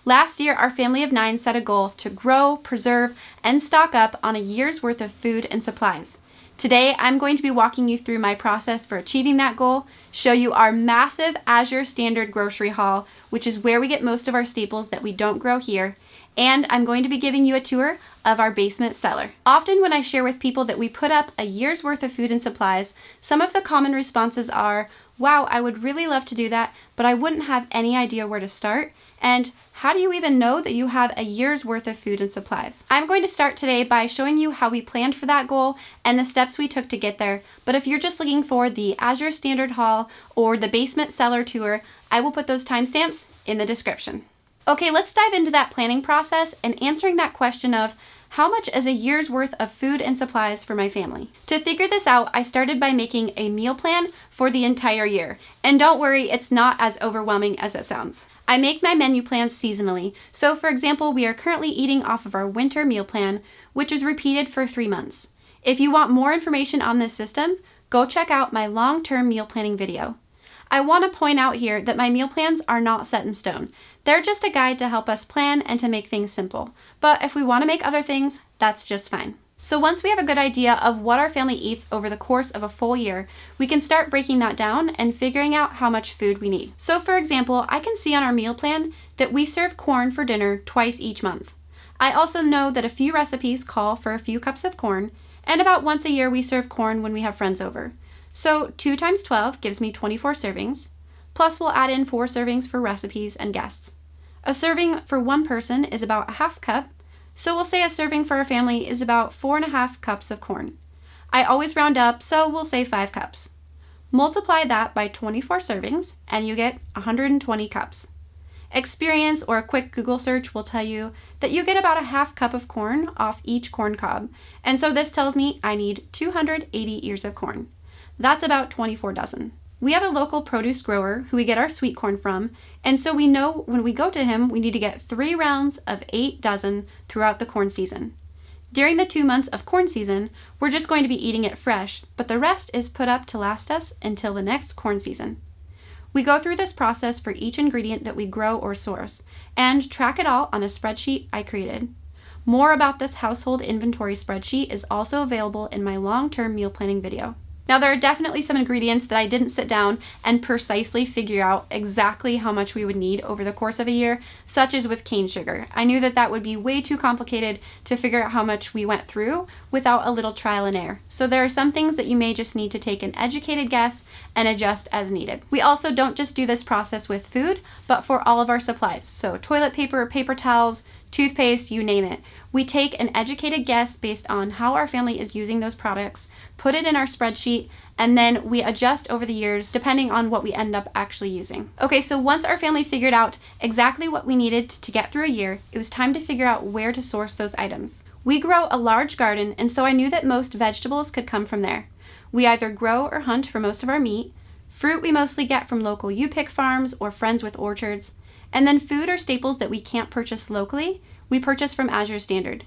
Last year, our family of 9 set a goal to grow, preserve, and stock up on a year's worth of food and supplies. Today, I'm going to be walking you through my process for achieving that goal, show you our massive Azure Standard Grocery Haul, which is where we get most of our staples that we don't grow here, and I'm going to be giving you a tour of our basement cellar. Often when I share with people that we put up a year's worth of food and supplies, some of the common responses are, wow, I would really love to do that, but I wouldn't have any idea where to start, and how do you even know that you have a year's worth of food and supplies? I'm going to start today by showing you how we planned for that goal and the steps we took to get there, but if you're just looking for the Azure Standard Haul or the basement cellar tour, I will put those timestamps in the description. Okay, let's dive into that planning process and answering that question of how much is a year's worth of food and supplies for my family? To figure this out, I started by making a meal plan for the entire year. And don't worry, it's not as overwhelming as it sounds. I make my menu plans seasonally. So for example, we are currently eating off of our winter meal plan, which is repeated for 3 months. If you want more information on this system, go check out my long-term meal planning video. I want to point out here that my meal plans are not set in stone. They're just a guide to help us plan and to make things simple. But if we want to make other things, that's just fine. So once we have a good idea of what our family eats over the course of a full year, we can start breaking that down and figuring out how much food we need. So for example, I can see on our meal plan that we serve corn for dinner twice each month. I also know that a few recipes call for a few cups of corn, and about once a year we serve corn when we have friends over. So 2 times 12 gives me 24 servings, plus we'll add in 4 servings for recipes and guests. A serving for one person is about a half cup, so we'll say a serving for our family is about 4.5 cups of corn. I always round up, so we'll say 5 cups. Multiply that by 24 servings, and you get 120 cups. Experience or a quick Google search will tell you that you get about a half cup of corn off each corn cob, and so this tells me I need 280 ears of corn. That's about 24 dozen. We have a local produce grower who we get our sweet corn from, and so we know when we go to him, we need to get 3 rounds of 8 dozen throughout the corn season. During the 2 months of corn season, we're just going to be eating it fresh, but the rest is put up to last us until the next corn season. We go through this process for each ingredient that we grow or source, and track it all on a spreadsheet I created. More about this household inventory spreadsheet is also available in my long-term meal planning video. Now there are definitely some ingredients that I didn't sit down and precisely figure out exactly how much we would need over the course of a year, such as with cane sugar. I knew that that would be way too complicated to figure out how much we went through without a little trial and error. So there are some things that you may just need to take an educated guess and adjust as needed. We also don't just do this process with food, but for all of our supplies. So toilet paper, paper towels, toothpaste, you name it. We take an educated guess based on how our family is using those products, put it in our spreadsheet, and then we adjust over the years depending on what we end up actually using. Okay, so once our family figured out exactly what we needed to get through a year, it was time to figure out where to source those items. We grow a large garden, and so I knew that most vegetables could come from there. We either grow or hunt for most of our meat. Fruit we mostly get from local U-Pick farms or friends with orchards. And then food or staples that we can't purchase locally, we purchase from Azure Standard.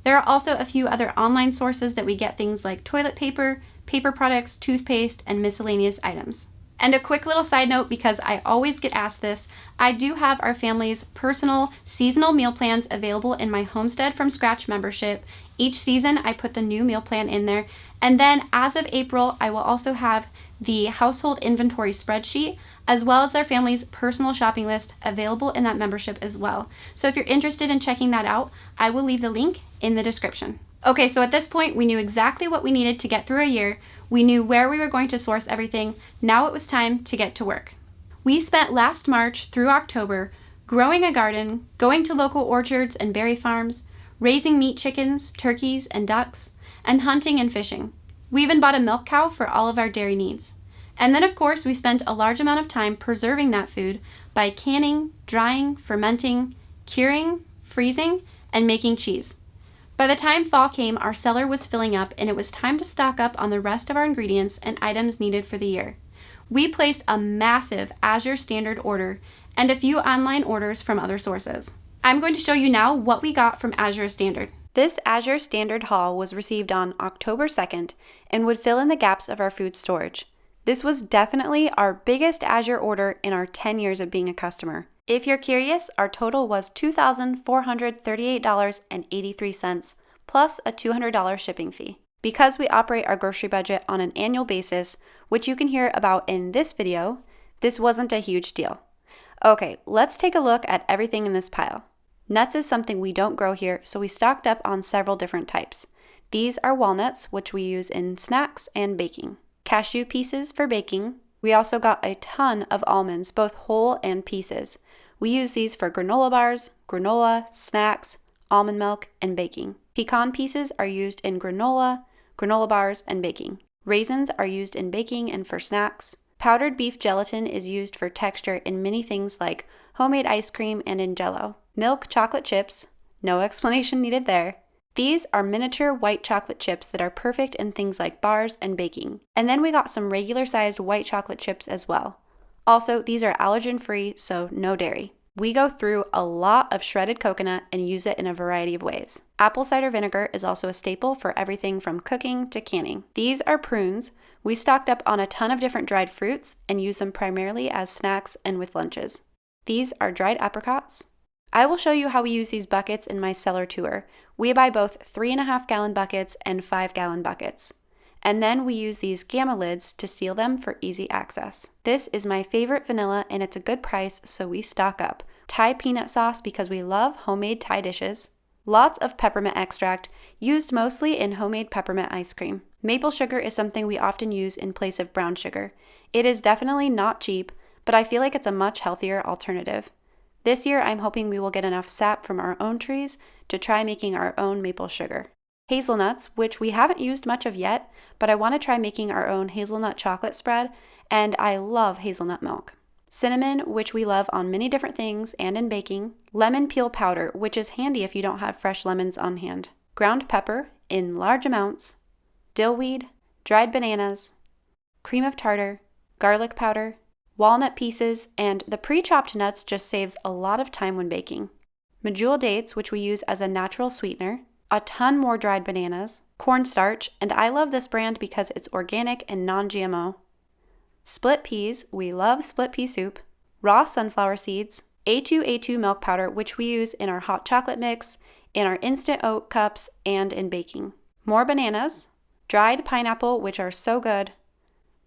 There are also a few other online sources that we get things like toilet paper, paper products, toothpaste, and miscellaneous items. And a quick little side note, because I always get asked this, I do have our family's personal seasonal meal plans available in my Homestead from Scratch membership. Each season I put the new meal plan in there, and then as of April I will also have the household inventory spreadsheet as well as our family's personal shopping list available in that membership as well. So if you're interested in checking that out, I will leave the link in the description. Okay, so at this point we knew exactly what we needed to get through a year. We knew where we were going to source everything. Now it was time to get to work. We spent last March through October growing a garden, going to local orchards and berry farms, raising meat chickens, turkeys, and ducks, and hunting and fishing. We even bought a milk cow for all of our dairy needs. And then of course we spent a large amount of time preserving that food by canning, drying, fermenting, curing, freezing, and making cheese. By the time fall came, our cellar was filling up and it was time to stock up on the rest of our ingredients and items needed for the year. We placed a massive Azure Standard order and a few online orders from other sources. I'm going to show you now what we got from Azure Standard. This Azure Standard haul was received on October 2nd and would fill in the gaps of our food storage. This was definitely our biggest Azure order in our 10 years of being a customer. If you're curious, our total was $2,438.83 plus a $200 shipping fee. Because we operate our grocery budget on an annual basis, which you can hear about in this video, this wasn't a huge deal. Okay, let's take a look at everything in this pile. Nuts is something we don't grow here, so we stocked up on several different types. These are walnuts, which we use in snacks and baking. Cashew pieces for baking. We also got a ton of almonds, both whole and pieces. We use these for granola bars, granola, snacks, almond milk, and baking. Pecan pieces are used in granola bars, and baking. Raisins are used in baking and for snacks. Powdered beef gelatin is used for texture in many things like homemade ice cream and in Jell-O. Milk chocolate chips, no explanation needed there. These are miniature white chocolate chips that are perfect in things like bars and baking. And then we got some regular sized white chocolate chips as well. Also, these are allergen free, so no dairy. We go through a lot of shredded coconut and use it in a variety of ways. Apple cider vinegar is also a staple for everything from cooking to canning. These are prunes. We stocked up on a ton of different dried fruits and use them primarily as snacks and with lunches. These are dried apricots. I will show you how we use these buckets in my cellar tour. We buy both 3.5-gallon buckets and 5-gallon buckets. And then we use these gamma lids to seal them for easy access. This is my favorite vanilla and it's a good price, so we stock up. Thai peanut sauce because we love homemade Thai dishes. Lots of peppermint extract, used mostly in homemade peppermint ice cream. Maple sugar is something we often use in place of brown sugar. It is definitely not cheap, but I feel like it's a much healthier alternative. This year I'm hoping we will get enough sap from our own trees to try making our own maple sugar. Hazelnuts, which we haven't used much of yet, but I want to try making our own hazelnut chocolate spread, and I love hazelnut milk. Cinnamon, which we love on many different things and in baking. Lemon peel powder, which is handy if you don't have fresh lemons on hand. Ground pepper in large amounts. Dillweed, dried bananas, cream of tartar, garlic powder, walnut pieces, and the pre-chopped nuts just saves a lot of time when baking. Medjool dates, which we use as a natural sweetener. A ton more dried bananas, cornstarch, and I love this brand because it's organic and non-GMO. Split peas, we love split pea soup. Raw sunflower seeds. A2A2 milk powder, which we use in our hot chocolate mix, in our instant oat cups, and in baking. More bananas. Dried pineapple, which are so good.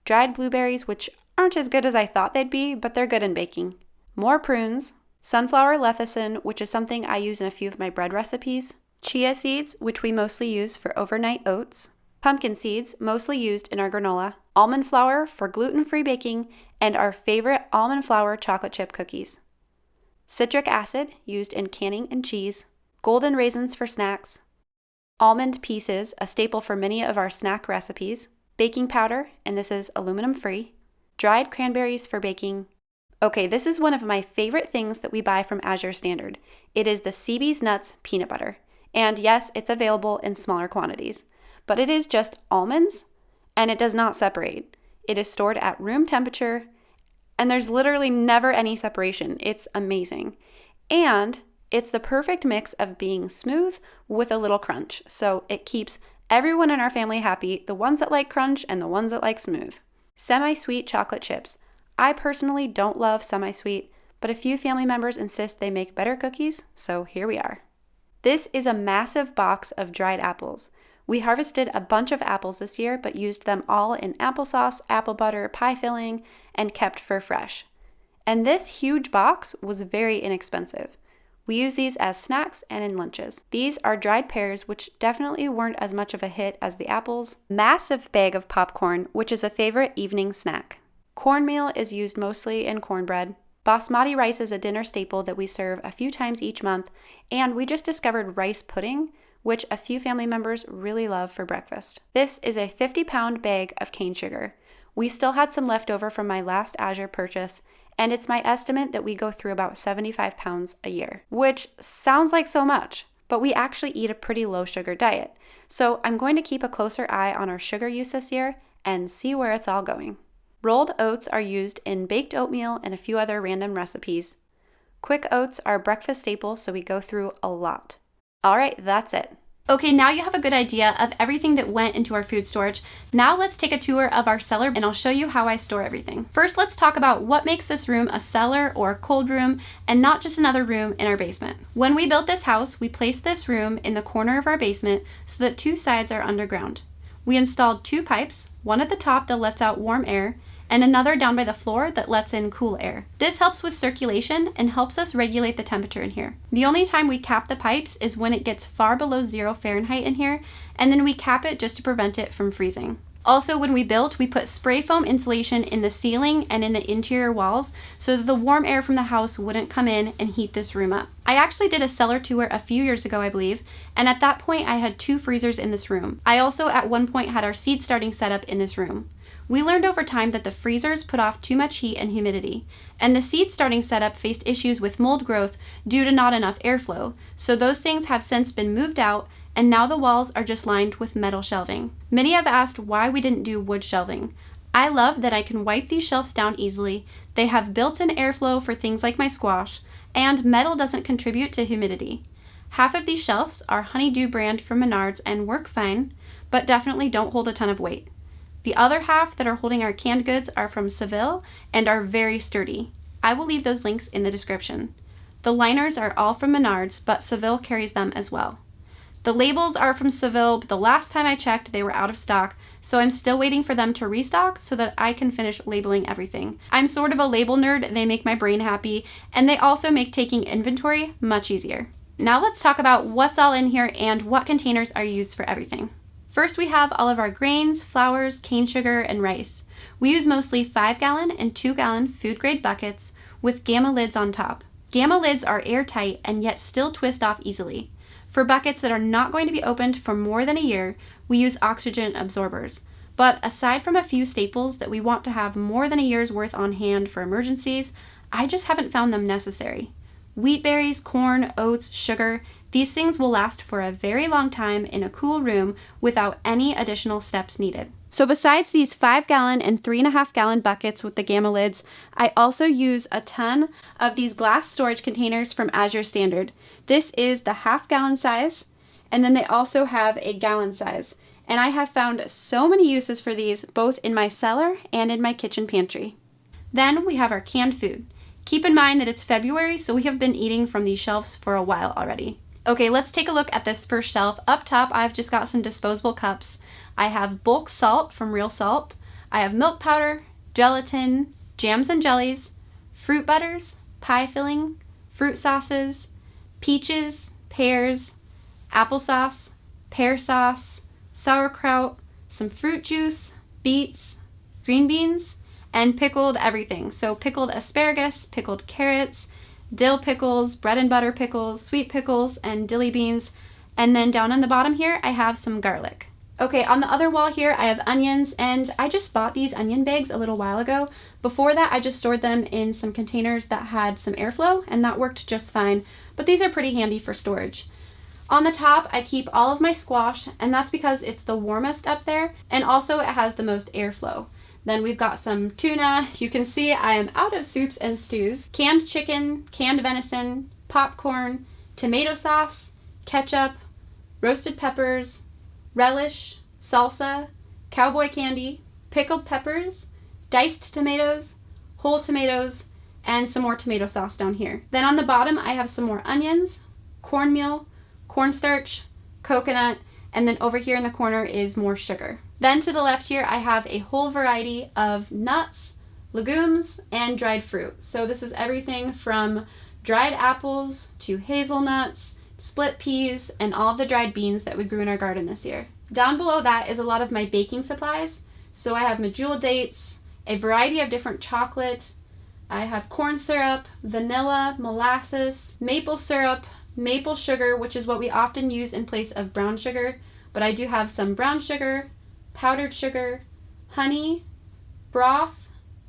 Dried blueberries, which aren't as good as I thought they'd be, but they're good in baking. More prunes. Sunflower lecithin, which is something I use in a few of my bread recipes. Chia seeds, which we mostly use for overnight oats. Pumpkin seeds, mostly used in our granola. Almond flour for gluten-free baking, and our favorite almond flour chocolate chip cookies. Citric acid, used in canning and cheese. Golden raisins for snacks. Almond pieces, a staple for many of our snack recipes. Baking powder, and this is aluminum-free. Dried cranberries for baking. Okay, this is one of my favorite things that we buy from Azure Standard. It is the CB's Nuts peanut butter. And yes, it's available in smaller quantities, but it is just almonds and it does not separate. It is stored at room temperature and there's literally never any separation. It's amazing. And it's the perfect mix of being smooth with a little crunch. So it keeps everyone in our family happy, the ones that like crunch and the ones that like smooth. Semi-sweet chocolate chips. I personally don't love semi-sweet, but a few family members insist they make better cookies, so here we are. This is a massive box of dried apples. We harvested a bunch of apples this year, but used them all in applesauce, apple butter, pie filling, and kept for fresh. And this huge box was very inexpensive. We use these as snacks and in lunches. These are dried pears, which definitely weren't as much of a hit as the apples. Massive bag of popcorn, which is a favorite evening snack. Cornmeal is used mostly in cornbread. Basmati rice is a dinner staple that we serve a few times each month, and we just discovered rice pudding, which a few family members really love for breakfast. This is a 50-pound bag of cane sugar. We still had some left over from my last Azure purchase, and it's my estimate that we go through about 75 pounds a year, which sounds like so much, but we actually eat a pretty low sugar diet. So I'm going to keep a closer eye on our sugar use this year and see where it's all going. Rolled oats are used in baked oatmeal and a few other random recipes. Quick oats are a breakfast staple, so we go through a lot. All right, that's it. Okay, now you have a good idea of everything that went into our food storage. Now let's take a tour of our cellar and I'll show you how I store everything. First, let's talk about what makes this room a cellar or a cold room and not just another room in our basement. When we built this house, we placed this room in the corner of our basement so that two sides are underground. We installed two pipes, one at the top that lets out warm air and another down by the floor that lets in cool air. This helps with circulation and helps us regulate the temperature in here. The only time we cap the pipes is when it gets far below 0 Fahrenheit in here, and then we cap it just to prevent it from freezing. Also, when we built, we put spray foam insulation in the ceiling and in the interior walls so that the warm air from the house wouldn't come in and heat this room up. I actually did a cellar tour a few years ago, I believe, and at that point I had 2 freezers in this room. I also at one point had our seed starting setup in this room. We learned over time that the freezers put off too much heat and humidity, and the seed starting setup faced issues with mold growth due to not enough airflow, so those things have since been moved out, and now the walls are just lined with metal shelving. Many have asked why we didn't do wood shelving. I love that I can wipe these shelves down easily, they have built-in airflow for things like my squash, and metal doesn't contribute to humidity. Half of these shelves are Honeydew brand from Menards and work fine, but definitely don't hold a ton of weight. The other half that are holding our canned goods are from Seville and are very sturdy. I will leave those links in the description. The liners are all from Menards, but Seville carries them as well. The labels are from Seville, but the last time I checked they were out of stock, so I'm still waiting for them to restock so that I can finish labeling everything. I'm sort of a label nerd, they make my brain happy, and they also make taking inventory much easier. Now let's talk about what's all in here and what containers are used for everything. First, we have all of our grains, flours, cane sugar, and rice. We use mostly 5-gallon and 2-gallon food-grade buckets with gamma lids on top. Gamma lids are airtight and yet still twist off easily. For buckets that are not going to be opened for more than a year, we use oxygen absorbers. But aside from a few staples that we want to have more than a year's worth on hand for emergencies, I just haven't found them necessary. Wheat berries, corn, oats, sugar, these things will last for a very long time in a cool room without any additional steps needed. So besides these 5-gallon and 3.5-gallon buckets with the gamma lids, I also use a ton of these glass storage containers from Azure Standard. This is the half-gallon size, and then they also have a gallon size. And I have found so many uses for these, both in my cellar and in my kitchen pantry. Then we have our canned food. Keep in mind that it's February, so we have been eating from these shelves for a while already. Okay, let's take a look at this first shelf. Up top, I've just got some disposable cups. I have bulk salt from Real Salt. I have milk powder, gelatin, jams and jellies, fruit butters, pie filling, fruit sauces, peaches, pears, applesauce, pear sauce, sauerkraut, some fruit juice, beets, green beans, and pickled everything. So pickled asparagus, pickled carrots, dill pickles, bread and butter pickles, sweet pickles, and dilly beans. And then down on the bottom here, I have some garlic. Okay, on the other wall here, I have onions, and I just bought these onion bags a little while ago. Before that, I just stored them in some containers that had some airflow, and that worked just fine, but these are pretty handy for storage. On the top, I keep all of my squash, and that's because it's the warmest up there, and also it has the most airflow. Then we've got some tuna. You can see I am out of soups and stews. Canned chicken, canned venison, popcorn, tomato sauce, ketchup, roasted peppers, relish, salsa, cowboy candy, pickled peppers, diced tomatoes, whole tomatoes, and some more tomato sauce down here. Then on the bottom, I have some more onions, cornmeal, cornstarch, coconut, and then over here in the corner is more sugar. Then to the left here, I have a whole variety of nuts, legumes, and dried fruit. So this is everything from dried apples to hazelnuts, split peas, and all of the dried beans that we grew in our garden this year. Down below that is a lot of my baking supplies. So I have medjool dates, a variety of different chocolate, I have corn syrup, vanilla, molasses, maple syrup, maple sugar, which is what we often use in place of brown sugar, but I do have some brown sugar, powdered sugar, honey, broth,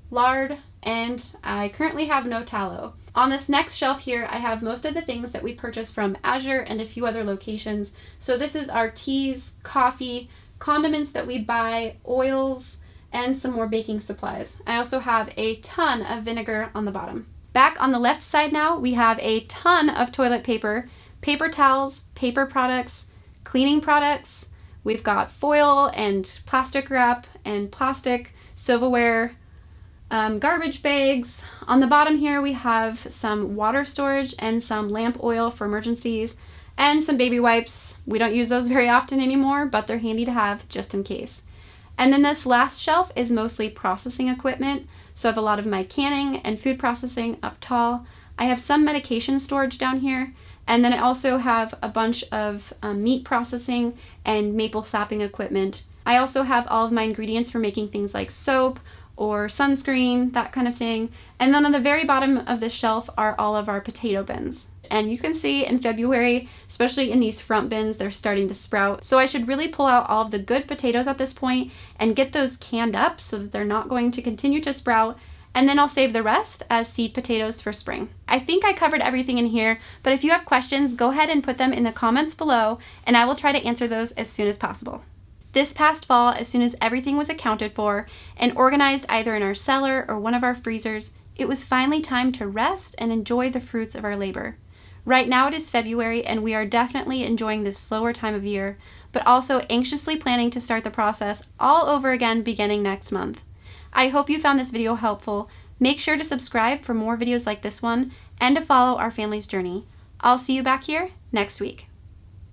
lard, and I currently have no tallow. On this next shelf here, I have most of the things that we purchased from Azure and a few other locations. So this is our teas, coffee, condiments that we buy, oils, and some more baking supplies. I also have a ton of vinegar on the bottom. Back on the left side now, we have a ton of toilet paper, paper towels, paper products, cleaning products. We've got foil and plastic wrap and plastic silverware, garbage bags. On the bottom here we have some water storage and some lamp oil for emergencies, and some baby wipes. We don't use those very often anymore, but they're handy to have just in case. And then this last shelf is mostly processing equipment, so I have a lot of my canning and food processing up tall. I have some medication storage down here, and then I also have a bunch of meat processing and maple sapping equipment. I also have all of my ingredients for making things like soap or sunscreen, that kind of thing. And then on the very bottom of the shelf are all of our potato bins. And you can see in February, especially in these front bins, they're starting to sprout. So I should really pull out all of the good potatoes at this point and get those canned up so that they're not going to continue to sprout. And then I'll save the rest as seed potatoes for spring. I think I covered everything in here, but if you have questions, go ahead and put them in the comments below and I will try to answer those as soon as possible. This past fall, as soon as everything was accounted for and organized either in our cellar or one of our freezers, it was finally time to rest and enjoy the fruits of our labor. Right now it is February and we are definitely enjoying this slower time of year, but also anxiously planning to start the process all over again beginning next month. I hope you found this video helpful. Make sure to subscribe for more videos like this one and to follow our family's journey. I'll see you back here next week.